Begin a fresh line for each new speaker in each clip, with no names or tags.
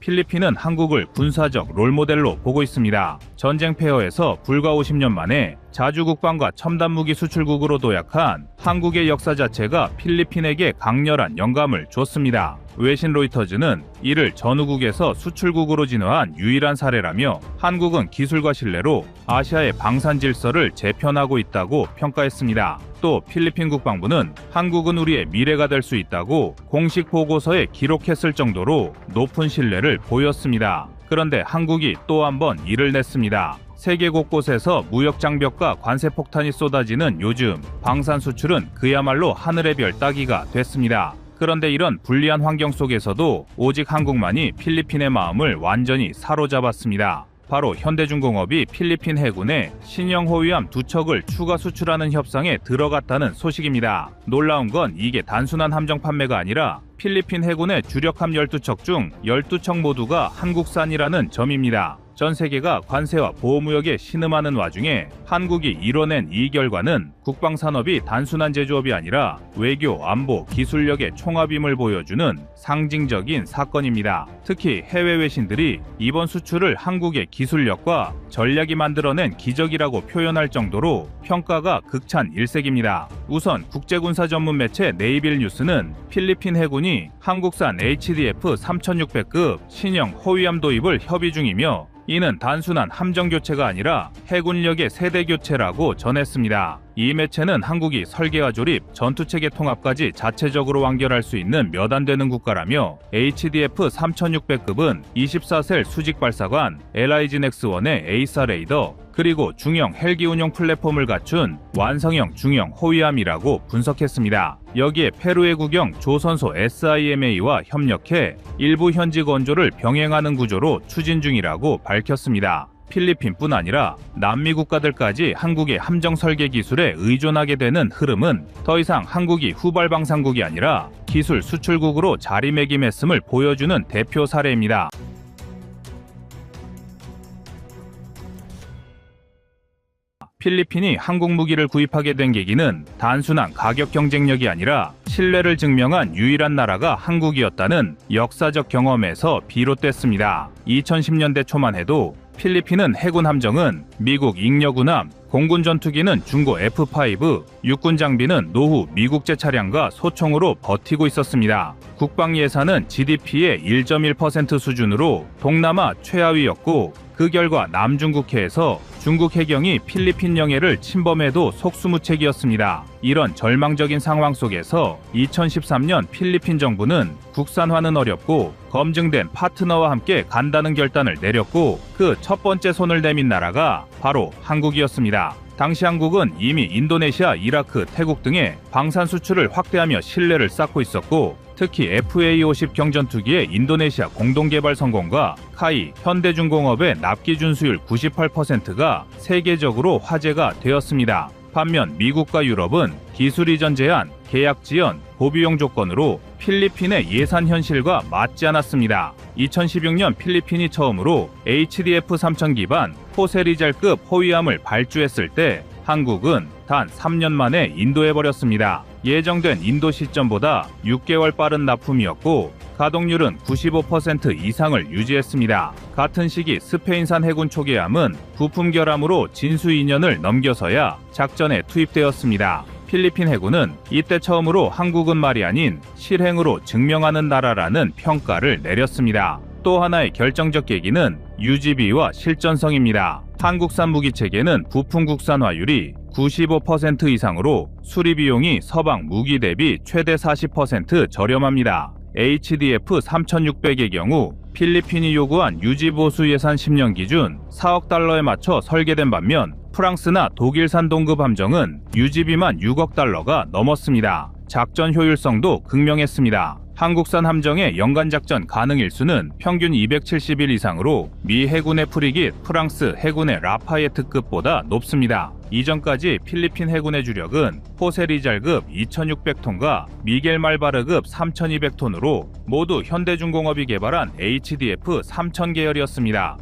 필리핀은 한국을 군사적 롤모델로 보고 있습니다. 전쟁 폐허에서 불과 50년 만에 자주국방과 첨단무기 수출국으로 도약한 한국의 역사 자체가 필리핀에게 강렬한 영감을 줬습니다. 외신 로이터즈는 이를 전후국에서 수출국으로 진화한 유일한 사례라며 한국은 기술과 신뢰로 아시아의 방산 질서를 재편하고 있다고 평가했습니다. 또 필리핀 국방부는 한국은 우리의 미래가 될 수 있다고 공식 보고서에 기록했을 정도로 높은 신뢰를 보였습니다. 그런데 한국이 또 한 번 일을 냈습니다. 세계 곳곳에서 무역 장벽과 관세 폭탄이 쏟아지는 요즘 방산 수출은 그야말로 하늘의 별 따기가 됐습니다. 그런데 이런 불리한 환경 속에서도 오직 한국만이 필리핀의 마음을 완전히 사로잡았습니다. 바로 현대중공업이 필리핀 해군에 신형 호위함 2척을 추가 수출하는 협상에 들어갔다는 소식입니다. 놀라운 건 이게 단순한 함정 판매가 아니라 필리핀 해군의 주력함 12척 중 12척 모두가 한국산이라는 점입니다. 전 세계가 관세와 보호무역에 신음하는 와중에 한국이 이뤄낸 이 결과는 국방산업이 단순한 제조업이 아니라 외교, 안보, 기술력의 총합임을 보여주는 상징적인 사건입니다. 특히 해외 외신들이 이번 수출을 한국의 기술력과 전략이 만들어낸 기적이라고 표현할 정도로 평가가 극찬 일색입니다. 우선 국제군사 전문 매체 네이빌 뉴스는 필리핀 해군이 한국산 HDF 3600급 신형 호위함 도입을 협의 중이며 이는 단순한 함정 교체가 아니라 해군력의 세대 교체라고 전했습니다. 이 매체는 한국이 설계와 조립, 전투체계 통합까지 자체적으로 완결할 수 있는 몇 안 되는 국가라며 HDF 3600급은 24셀 수직 발사관, LIGNX-1의 에이사 레이더, 그리고 중형 헬기 운용 플랫폼을 갖춘 완성형 중형 호위함이라고 분석했습니다. 여기에 페루의 국영 조선소 SIMA와 협력해 일부 현지 건조를 병행하는 구조로 추진 중이라고 밝혔습니다. 필리핀뿐 아니라 남미 국가들까지 한국의 함정 설계 기술에 의존하게 되는 흐름은 더 이상 한국이 후발 방산국이 아니라 기술 수출국으로 자리매김했음을 보여주는 대표 사례입니다. 필리핀이 한국 무기를 구입하게 된 계기는 단순한 가격 경쟁력이 아니라 신뢰를 증명한 유일한 나라가 한국이었다는 역사적 경험에서 비롯됐습니다. 2010년대 초만 해도 필리핀은 해군 함정은 미국 잉여군함, 공군 전투기는 중고 F5, 육군 장비는 노후 미국제 차량과 소총으로 버티고 있었습니다. 국방 예산은 GDP의 1.1% 수준으로 동남아 최하위였고 그 결과 남중국해에서 중국 해경이 필리핀 영해를 침범해도 속수무책이었습니다. 이런 절망적인 상황 속에서 2013년 필리핀 정부는 국산화는 어렵고 검증된 파트너와 함께 간다는 결단을 내렸고 그 첫 번째 손을 내민 나라가 바로 한국이었습니다. 당시 한국은 이미 인도네시아, 이라크, 태국 등의 방산 수출을 확대하며 신뢰를 쌓고 있었고 특히 FA-50 경전투기의 인도네시아 공동개발 성공과 카이, 현대중공업의 납기 준수율 98%가 세계적으로 화제가 되었습니다. 반면 미국과 유럽은 기술 이전 제한, 계약 지연, 고비용 조건으로 필리핀의 예산 현실과 맞지 않았습니다. 2016년 필리핀이 처음으로 HDF 3000 기반 호세리잘급 호위함을 발주했을 때 한국은 단 3년 만에 인도해버렸습니다. 예정된 인도 시점보다 6개월 빠른 납품이었고 가동률은 95% 이상을 유지했습니다. 같은 시기 스페인산 해군 초계함은 부품 결함으로 진수 2년을 넘겨서야 작전에 투입되었습니다. 필리핀 해군은 이때 처음으로 한국은 말이 아닌 실행으로 증명하는 나라라는 평가를 내렸습니다. 또 하나의 결정적 계기는 UGV와 실전성입니다. 한국산 무기체계는 부품 국산화율이 95% 이상으로 수리 비용이 서방 무기 대비 최대 40% 저렴합니다. HDF 3600의 경우 필리핀이 요구한 유지 보수 예산 10년 기준 4억 달러에 맞춰 설계된 반면 프랑스나 독일산 동급 함정은 유지비만 6억 달러가 넘었습니다. 작전 효율성도 극명했습니다. 한국산 함정의 연간 작전 가능 일수는 평균 270일 이상으로 미 해군의 프리깃, 프랑스 해군의 라파예트급보다 높습니다. 이전까지 필리핀 해군의 주력은 호세리잘급 2600톤과 미겔 말바르급 3200톤으로 모두 현대중공업이 개발한 HDF 3000 계열이었습니다.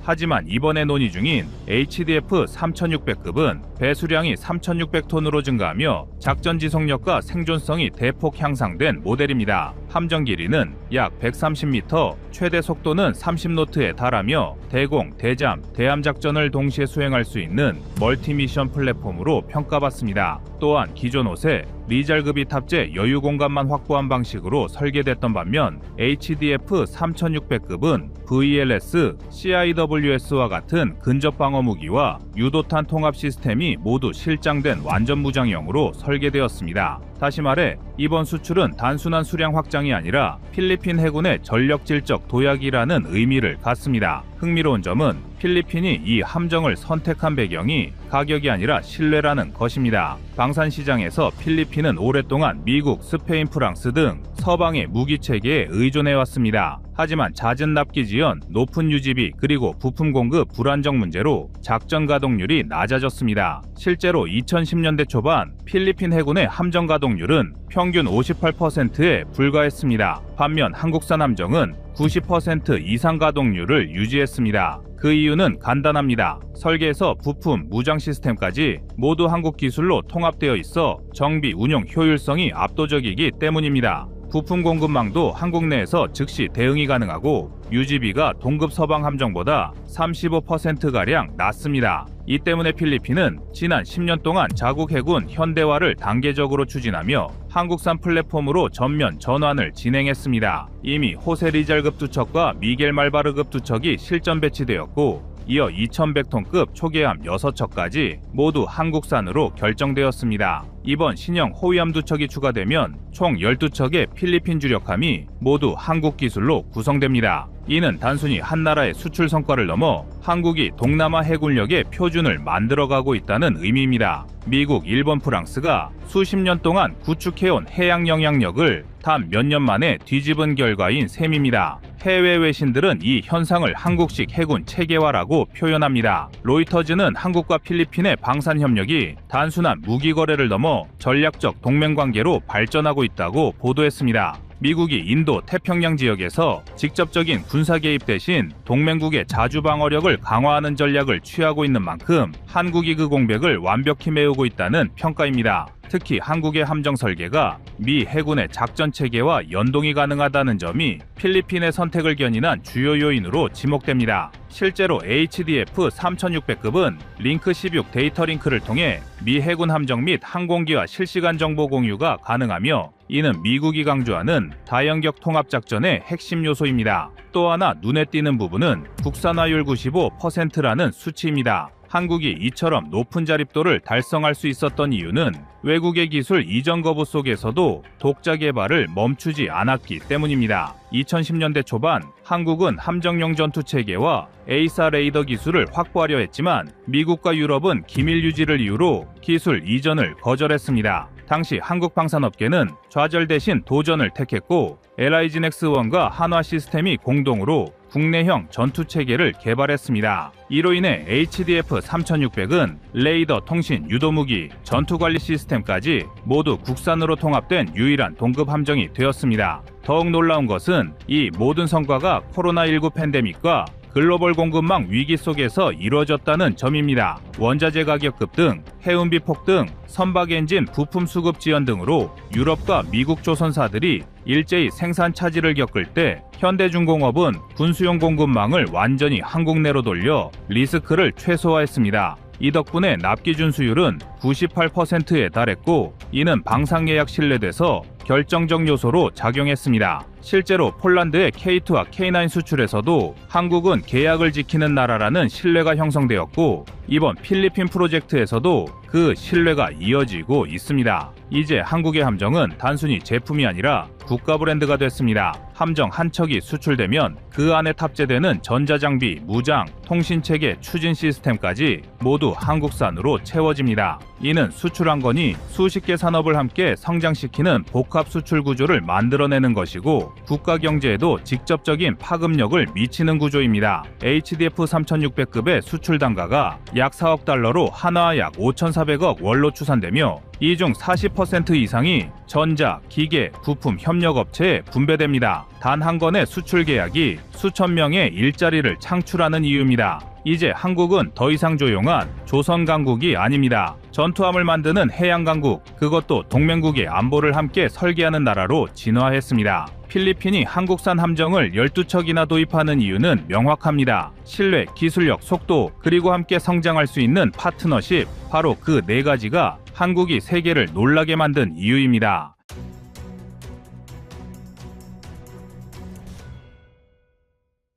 하지만 이번에 논의 중인 HDF 3600급은 배수량이 3600톤으로 증가하며 작전 지속력과 생존성이 대폭 향상된 모델입니다. 함정 길이는 약 130m, 최대 속도는 30노트에 달하며 대공, 대잠, 대함 작전을 동시에 수행할 수 있는 멀티미션 플랫폼으로 평가받습니다. 또한 기존 옷에 리잘급이 탑재 여유 공간만 확보한 방식으로 설계됐던 반면 HDF 3600급은 VLS, CIWS와 같은 근접 방어 무기와 유도탄 통합 시스템이 모두 실장된 완전 무장형으로 설계되었습니다. 다시 말해 이번 수출은 단순한 수량 확장이 아니라 필리핀 해군의 전력질적 도약이라는 의미를 갖습니다. 흥미로운 점은 필리핀이 이 함정을 선택한 배경이 가격이 아니라 신뢰라는 것입니다. 방산 시장에서 필리핀은 오랫동안 미국, 스페인, 프랑스 등 서방의 무기 체계에 의존해왔습니다. 하지만 잦은 납기 지연, 높은 유지비, 그리고 부품 공급 불안정 문제로 작전 가동률이 낮아졌습니다. 실제로 2010년대 초반 필리핀 해군의 함정 가동률은 평균 58%에 불과했습니다. 반면 한국산 함정은 90% 이상 가동률을 유지했습니다. 그 이유는 간단합니다. 설계에서 부품, 무장 시스템까지 모두 한국 기술로 통합되어 있어 정비, 운용 효율성이 압도적이기 때문입니다. 부품 공급망도 한국 내에서 즉시 대응이 가능하고 유지비가 동급 서방 함정보다 35%가량 낮습니다. 이 때문에 필리핀은 지난 10년 동안 자국 해군 현대화를 단계적으로 추진하며 한국산 플랫폼으로 전면 전환을 진행했습니다. 이미 호세 리잘급 두척과 미겔 말바르급 두척이 실전 배치되었고 이어 2100톤급 초계함 6척까지 모두 한국산으로 결정되었습니다. 이번 신형 호위함 두척이 추가되면 총 12척의 필리핀 주력함이 모두 한국 기술로 구성됩니다. 이는 단순히 한 나라의 수출 성과를 넘어 한국이 동남아 해군력의 표준을 만들어가고 있다는 의미입니다. 미국, 일본, 프랑스가 수십 년 동안 구축해온 해양 영향력을 단 몇 년 만에 뒤집은 결과인 셈입니다. 해외 외신들은 이 현상을 한국식 해군 체계화라고 표현합니다. 로이터즈는 한국과 필리핀의 방산 협력이 단순한 무기 거래를 넘어 전략적 동맹 관계로 발전하고 있다고 보도했습니다. 미국이 인도 태평양 지역에서 직접적인 군사 개입 대신 동맹국의 자주 방어력을 강화하는 전략을 취하고 있는 만큼 한국이 그 공백을 완벽히 메우고 있다는 평가입니다. 특히 한국의 함정 설계가 미 해군의 작전 체계와 연동이 가능하다는 점이 필리핀의 선택을 견인한 주요 요인으로 지목됩니다. 실제로 HDF 3600급은 링크 16 데이터 링크를 통해 미 해군 함정 및 항공기와 실시간 정보 공유가 가능하며 이는 미국이 강조하는 다연격 통합 작전의 핵심 요소입니다. 또 하나 눈에 띄는 부분은 국산화율 95%라는 수치입니다. 한국이 이처럼 높은 자립도를 달성할 수 있었던 이유는 외국의 기술 이전 거부 속에서도 독자 개발을 멈추지 않았기 때문입니다. 2010년대 초반 한국은 함정용 전투 체계와 A사 레이더 기술을 확보하려 했지만 미국과 유럽은 기밀 유지를 이유로 기술 이전을 거절했습니다. 당시 한국 방산업계는 좌절 대신 도전을 택했고 LIG넥스1과 한화 시스템이 공동으로 국내형 전투체계를 개발했습니다. 이로 인해 HDF 3600은 레이더, 통신, 유도무기, 전투관리 시스템까지 모두 국산으로 통합된 유일한 동급 함정이 되었습니다. 더욱 놀라운 것은 이 모든 성과가 코로나19 팬데믹과 글로벌 공급망 위기 속에서 이루어졌다는 점입니다. 원자재 가격 급등, 해운비 폭등, 선박 엔진 부품 수급 지연 등으로 유럽과 미국 조선사들이 일제히 생산 차질을 겪을 때 현대중공업은 군수용 공급망을 완전히 한국 내로 돌려 리스크를 최소화했습니다. 이 덕분에 납기 준수율은 98%에 달했고 이는 방산계약 신뢰돼서 결정적 요소로 작용했습니다. 실제로 폴란드의 K2와 K9 수출에서도 한국은 계약을 지키는 나라라는 신뢰가 형성되었고 이번 필리핀 프로젝트에서도 그 신뢰가 이어지고 있습니다. 이제 한국의 함정은 단순히 제품이 아니라 국가 브랜드가 됐습니다. 함정 한 척이 수출되면 그 안에 탑재되는 전자장비, 무장, 통신체계, 추진 시스템까지 모두 한국산으로 채워집니다. 이는 수출한 건이 수십 개 산업을 함께 성장시키는 복합 수출 구조를 만들어내는 것이고 국가 경제에도 직접적인 파급력을 미치는 구조입니다. HDF 3600급의 수출 단가가 약 4억 달러로 하나와 약 5,400억 원로 추산되며 이 중 40% 이상이 전자, 기계, 부품 협력업체에 분배됩니다. 단 한 건의 수출 계약이 수천 명의 일자리를 창출하는 이유입니다. 이제 한국은 더 이상 조용한 조선 강국이 아닙니다. 전투함을 만드는 해양 강국, 그것도 동맹국의 안보를 함께 설계하는 나라로 진화했습니다. 필리핀이 한국산 함정을 12척이나 도입하는 이유는 명확합니다. 신뢰, 기술력, 속도, 그리고 함께 성장할 수 있는 파트너십, 바로 그 네 가지가 한국이 세계를 놀라게 만든 이유입니다.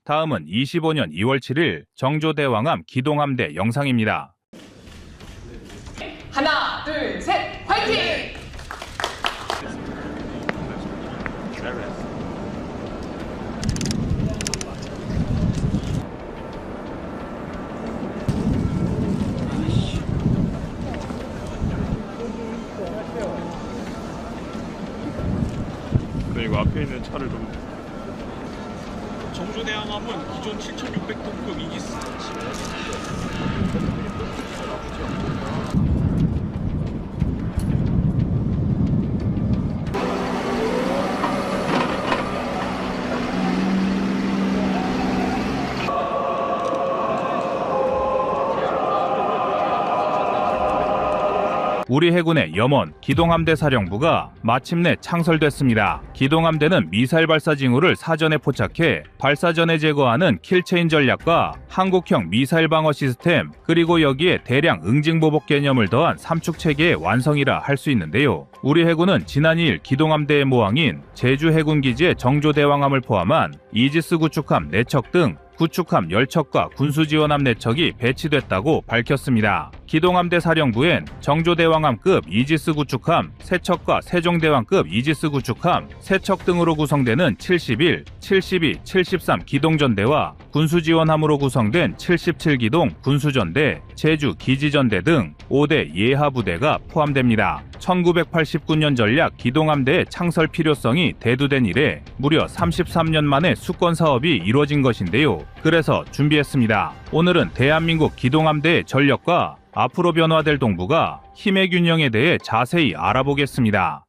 다음은 25년 2월 7일 정조대왕암 기동함대 영상입니다.
하나, 둘, 셋, 화이팅!
그리고 앞에 있는 차를 좀.
정조대왕함은 기존 7,600톤급 이지스
우리 해군의 염원 기동함대 사령부가 마침내 창설됐습니다. 기동함대는 미사일 발사 징후를 사전에 포착해 발사 전에 제거하는 킬체인 전략과 한국형 미사일 방어 시스템, 그리고 여기에 대량 응징 보복 개념을 더한 삼축 체계의 완성이라 할 수 있는데요. 우리 해군은 지난 2일 기동함대의 모항인 제주 해군기지의 정조대왕함을 포함한 이지스 구축함 4척 등 구축함 10척과 군수지원함 4척이 배치됐다고 밝혔습니다. 기동함대 사령부엔 정조대왕함급 이지스 구축함 3척과 세종대왕급 이지스 구축함 3척 등으로 구성되는 71, 72, 73 기동전대와 군수지원함으로 구성된 77기동 군수전대, 제주 기지전대 등 5대 예하부대가 포함됩니다. 1989년 전략 기동함대의 창설 필요성이 대두된 이래 무려 33년 만에 수건 사업이 이루어진 것인데요. 그래서 준비했습니다. 오늘은 대한민국 기동함대의 전력과 앞으로 변화될 동북아 힘의 균형에 대해 자세히 알아보겠습니다.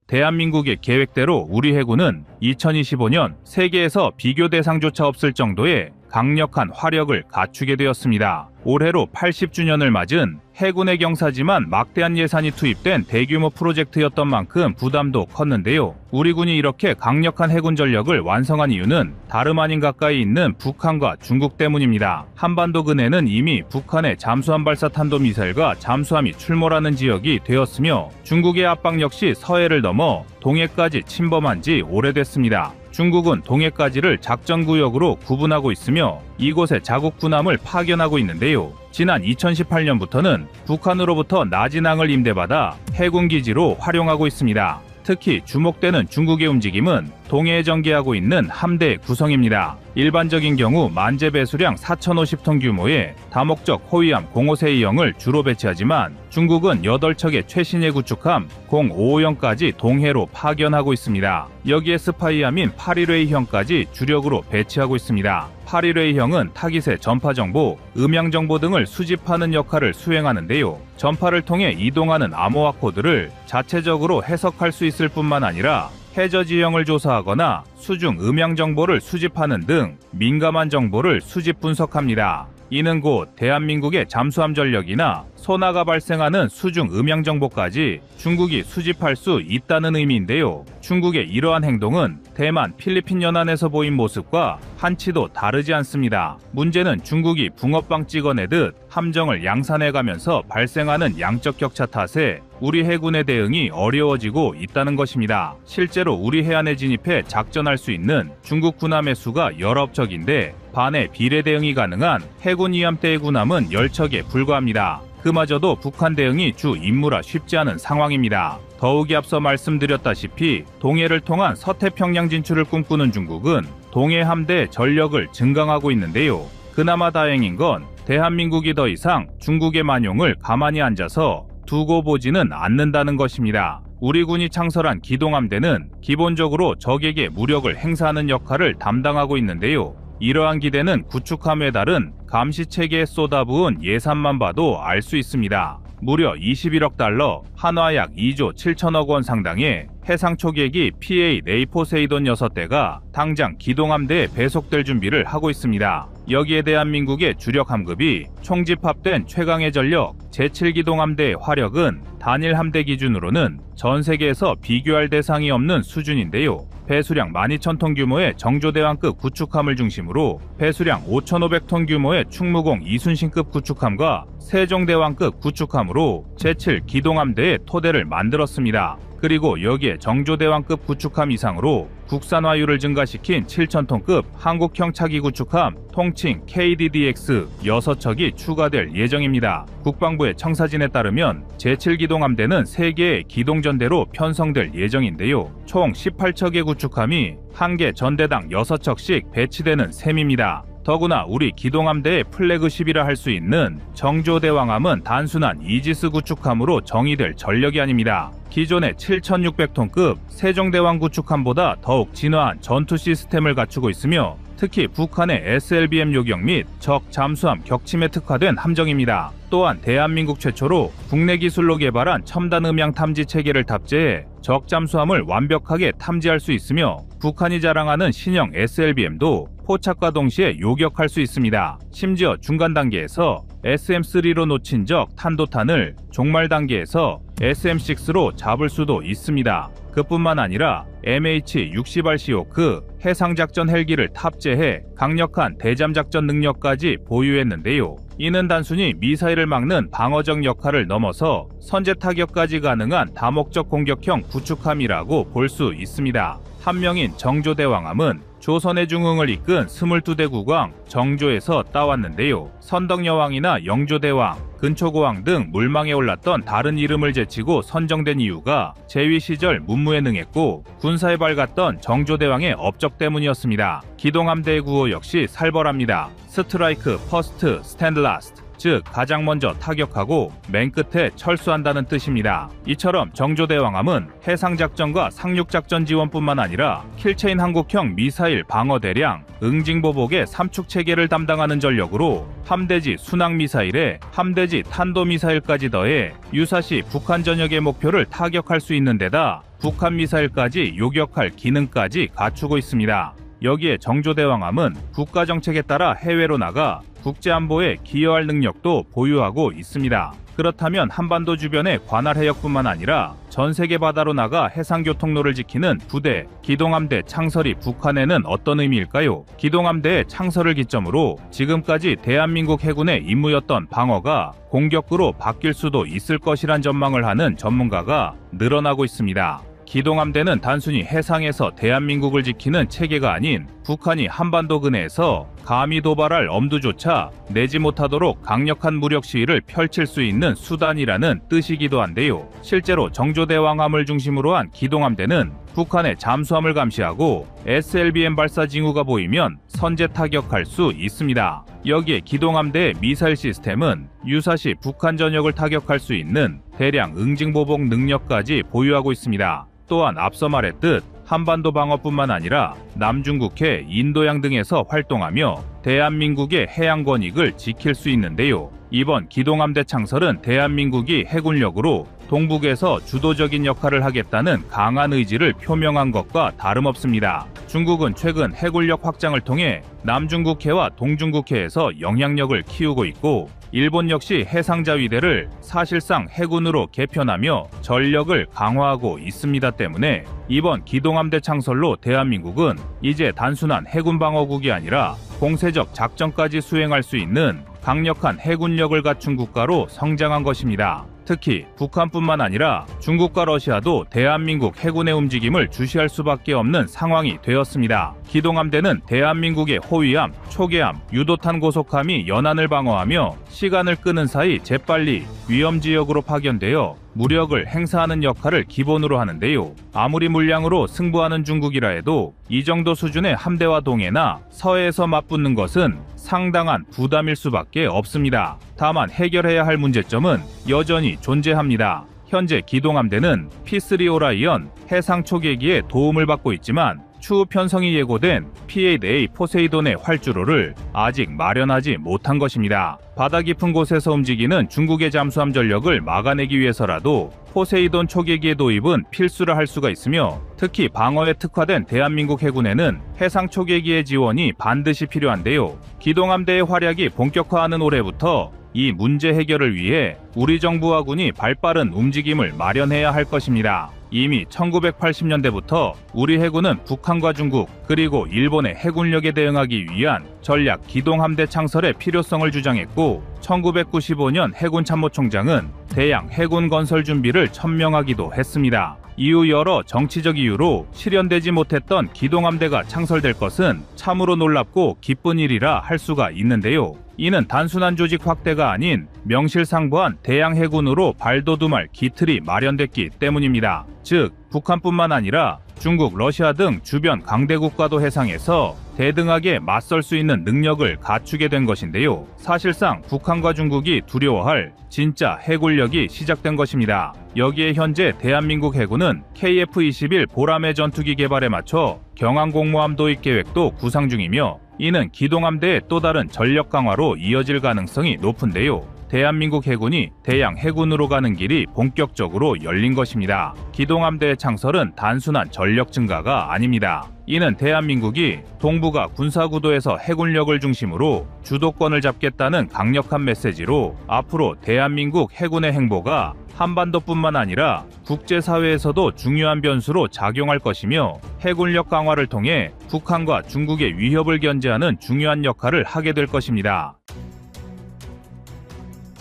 대한민국의 계획대로 우리 해군은 2025년 세계에서 비교 대상조차 없을 정도의 강력한 화력을 갖추게 되었습니다. 올해로 80주년을 맞은 해군의 경사지만 막대한 예산이 투입된 대규모 프로젝트였던 만큼 부담도 컸는데요. 우리 군이 이렇게 강력한 해군 전력을 완성한 이유는 다름 아닌 가까이 있는 북한과 중국 때문입니다. 한반도 근해는 이미 북한의 잠수함 발사 탄도미사일과 잠수함이 출몰하는 지역이 되었으며 중국의 압박 역시 서해를 넘어 동해까지 침범한 지 오래됐습니다. 중국은 동해까지를 작전구역으로 구분하고 있으며 이곳에 자국 군함을 파견하고 있는데요. 지난 2018년부터는 북한으로부터 나진항을 임대받아 해군기지로 활용하고 있습니다. 특히 주목되는 중국의 움직임은 동해에 전개하고 있는 함대 구성입니다. 일반적인 경우 만재 배수량 4,050톤 규모의 다목적 호위함 05세이형을 주로 배치하지만 중국은 8척의 최신의 구축함 0550까지 동해로 파견하고 있습니다. 여기에 스파이함인 8.1웨이형까지 주력으로 배치하고 있습니다. 8.1웨이형은 타깃의 전파정보, 음향정보 등을 수집하는 역할을 수행하는데요. 전파를 통해 이동하는 암호화 코드를 자체적으로 해석할 수 있을 뿐만 아니라 해저 지형을 조사하거나 수중 음향 정보를 수집하는 등 민감한 정보를 수집 분석합니다. 이는 곧 대한민국의 잠수함 전력이나 소나가 발생하는 수중 음향 정보까지 중국이 수집할 수 있다는 의미인데요. 중국의 이러한 행동은 대만, 필리핀 연안에서 보인 모습과 한치도 다르지 않습니다. 문제는 중국이 붕어빵 찍어내듯 함정을 양산해가면서 발생하는 양적 격차 탓에 우리 해군의 대응이 어려워지고 있다는 것입니다. 실제로 우리 해안에 진입해 작전할 수 있는 중국 군함의 수가 19척인데 반의 비례 대응이 가능한 해군 이함대의 군함은 10척에 불과합니다. 그마저도 북한 대응이 주 임무라 쉽지 않은 상황입니다. 더욱이 앞서 말씀드렸다시피 동해를 통한 서태평양 진출을 꿈꾸는 중국은 동해 함대의 전력을 증강하고 있는데요. 그나마 다행인 건 대한민국이 더 이상 중국의 만용을 가만히 앉아서 두고 보지는 않는다는 것입니다. 우리 군이 창설한 기동함대는 기본적으로 적에게 무력을 행사하는 역할을 담당하고 있는데요. 이러한 기대는 구축함에 따른 감시체계에 쏟아부은 예산만 봐도 알 수 있습니다. 무려 21억 달러, 한화 약 2조 7천억 원 상당의 해상 초계기 PA 네이포세이돈 6대가 당장 기동함대에 배속될 준비를 하고 있습니다. 여기에 대한민국의 주력 함급이 총집합된 최강의 전력 제7기동함대의 화력은 단일 함대 기준으로는 전 세계에서 비교할 대상이 없는 수준인데요. 배수량 12,000톤 규모의 정조대왕급 구축함을 중심으로 배수량 5,500톤 규모의 충무공 이순신급 구축함과 세종대왕급 구축함으로 제7기동함대의 토대를 만들었습니다. 그리고 여기에 정조대왕급 구축함 이상으로 국산화율을 증가시킨 7,000톤급 한국형 차기 구축함 통칭 KDDX 6척이 추가될 예정입니다. 국방부의 청사진에 따르면 제7기동함대는 3개의 기동전대로 편성될 예정인데요. 총 18척의 구축함이 한 개 전대당 6척씩 배치되는 셈입니다. 더구나 우리 기동함대의 플래그십이라 할 수 있는 정조대왕함은 단순한 이지스 구축함으로 정의될 전력이 아닙니다. 기존의 7,600톤급 세종대왕 구축함보다 더욱 진화한 전투 시스템을 갖추고 있으며 특히 북한의 SLBM 요격 및 적 잠수함 격침에 특화된 함정입니다. 또한 대한민국 최초로 국내 기술로 개발한 첨단 음향 탐지 체계를 탑재해 적 잠수함을 완벽하게 탐지할 수 있으며 북한이 자랑하는 신형 SLBM도 포착과 동시에 요격할 수 있습니다. 심지어 중간 단계에서 SM3로 놓친 적 탄도탄을 종말 단계에서 SM6로 잡을 수도 있습니다. 그뿐만 아니라 MH-60R 시호크 해상작전 헬기를 탑재해 강력한 대잠작전 능력까지 보유했는데요. 이는 단순히 미사일을 막는 방어적 역할을 넘어서 선제 타격까지 가능한 다목적 공격형 구축함이라고 볼 수 있습니다. 한 명인 정조대왕함은 조선의 중흥을 이끈 22대 국왕 정조에서 따왔는데요. 선덕여왕이나 영조대왕, 근초고왕 등 물망에 올랐던 다른 이름을 제치고 선정된 이유가 재위 시절 문무에 능했고 군사에 밝았던 정조대왕의 업적 때문이었습니다. 기동함대의 구호 역시 살벌합니다. 스트라이크 퍼스트 스탠드 라스트, 즉 가장 먼저 타격하고 맨 끝에 철수한다는 뜻입니다. 이처럼 정조대왕함은 해상작전과 상륙작전 지원뿐만 아니라 킬체인 한국형 미사일 방어대량, 응징보복의 3축 체계를 담당하는 전력으로 함대지 순항미사일에 함대지 탄도미사일까지 더해 유사시 북한 전역의 목표를 타격할 수 있는 데다 북한 미사일까지 요격할 기능까지 갖추고 있습니다. 여기에 정조대왕함은 국가정책에 따라 해외로 나가 국제안보에 기여할 능력도 보유하고 있습니다. 그렇다면 한반도 주변의 관할 해역뿐만 아니라 전 세계 바다로 나가 해상교통로를 지키는 부대, 기동함대 창설이 북한에는 어떤 의미일까요? 기동함대의 창설을 기점으로 지금까지 대한민국 해군의 임무였던 방어가 공격으로 바뀔 수도 있을 것이란 전망을 하는 전문가가 늘어나고 있습니다. 기동함대는 단순히 해상에서 대한민국을 지키는 체계가 아닌 북한이 한반도 근해에서 감히 도발할 엄두조차 내지 못하도록 강력한 무력 시위를 펼칠 수 있는 수단이라는 뜻이기도 한데요. 실제로 정조대왕함을 중심으로 한 기동함대는 북한의 잠수함을 감시하고 SLBM 발사 징후가 보이면 선제 타격할 수 있습니다. 여기에 기동함대의 미사일 시스템은 유사시 북한 전역을 타격할 수 있는 대량 응징보복 능력까지 보유하고 있습니다. 또한 앞서 말했듯 한반도 방어뿐만 아니라 남중국해, 인도양 등에서 활동하며 대한민국의 해양 권익을 지킬 수 있는데요. 이번 기동함대 창설은 대한민국이 해군력으로 동북에서 주도적인 역할을 하겠다는 강한 의지를 표명한 것과 다름없습니다. 중국은 최근 해군력 확장을 통해 남중국해와 동중국해에서 영향력을 키우고 있고 일본 역시 해상자위대를 사실상 해군으로 개편하며 전력을 강화하고 있습니다 때문에 이번 기동함대 창설로 대한민국은 이제 단순한 해군 방어국이 아니라 공세적 작전까지 수행할 수 있는 강력한 해군력을 갖춘 국가로 성장한 것입니다. 특히 북한뿐만 아니라 중국과 러시아도 대한민국 해군의 움직임을 주시할 수밖에 없는 상황이 되었습니다. 기동함대는 대한민국의 호위함, 초계함, 유도탄 고속함이 연안을 방어하며 시간을 끄는 사이 재빨리 위험지역으로 파견되어 무력을 행사하는 역할을 기본으로 하는데요. 아무리 물량으로 승부하는 중국이라 해도 이 정도 수준의 함대와 동해나 서해에서 맞붙는 것은 상당한 부담일 수밖에 없습니다. 다만 해결해야 할 문제점은 여전히 존재합니다. 현재 기동함대는 P3 오라이언 해상 초계기의 도움을 받고 있지만 추후 편성이 예고된 P-8A 포세이돈의 활주로를 아직 마련하지 못한 것입니다. 바다 깊은 곳에서 움직이는 중국의 잠수함 전력을 막아내기 위해서라도 포세이돈 초계기의 도입은 필수라 할 수가 있으며, 특히 방어에 특화된 대한민국 해군에는 해상 초계기의 지원이 반드시 필요한데요. 기동함대의 활약이 본격화하는 올해부터 이 문제 해결을 위해 우리 정부와 군이 발빠른 움직임을 마련해야 할 것입니다. 이미 1980년대부터 우리 해군은 북한과 중국 그리고 일본의 해군력에 대응하기 위한 전략 기동함대 창설의 필요성을 주장했고, 1995년 해군 참모총장은 대양 해군 건설 준비를 천명하기도 했습니다. 이후 여러 정치적 이유로 실현되지 못했던 기동함대가 창설될 것은 참으로 놀랍고 기쁜 일이라 할 수가 있는데요. 이는 단순한 조직 확대가 아닌 명실상부한 대양 해군으로 발돋움할 기틀이 마련됐기 때문입니다. 즉, 북한뿐만 아니라 중국, 러시아 등 주변 강대국과도 해상에서 대등하게 맞설 수 있는 능력을 갖추게 된 것인데요. 사실상 북한과 중국이 두려워할 진짜 해군력이 시작된 것입니다. 여기에 현재 대한민국 해군은 KF-21 보라매 전투기 개발에 맞춰 경항공모함 도입 계획도 구상 중이며, 이는 기동함대의 또 다른 전력 강화로 이어질 가능성이 높은데요. 대한민국 해군이 대양 해군으로 가는 길이 본격적으로 열린 것입니다. 기동함대의 창설은 단순한 전력 증가가 아닙니다. 이는 대한민국이 동북아 군사구도에서 해군력을 중심으로 주도권을 잡겠다는 강력한 메시지로, 앞으로 대한민국 해군의 행보가 한반도뿐만 아니라 국제사회에서도 중요한 변수로 작용할 것이며, 해군력 강화를 통해 북한과 중국의 위협을 견제하는 중요한 역할을 하게 될 것입니다.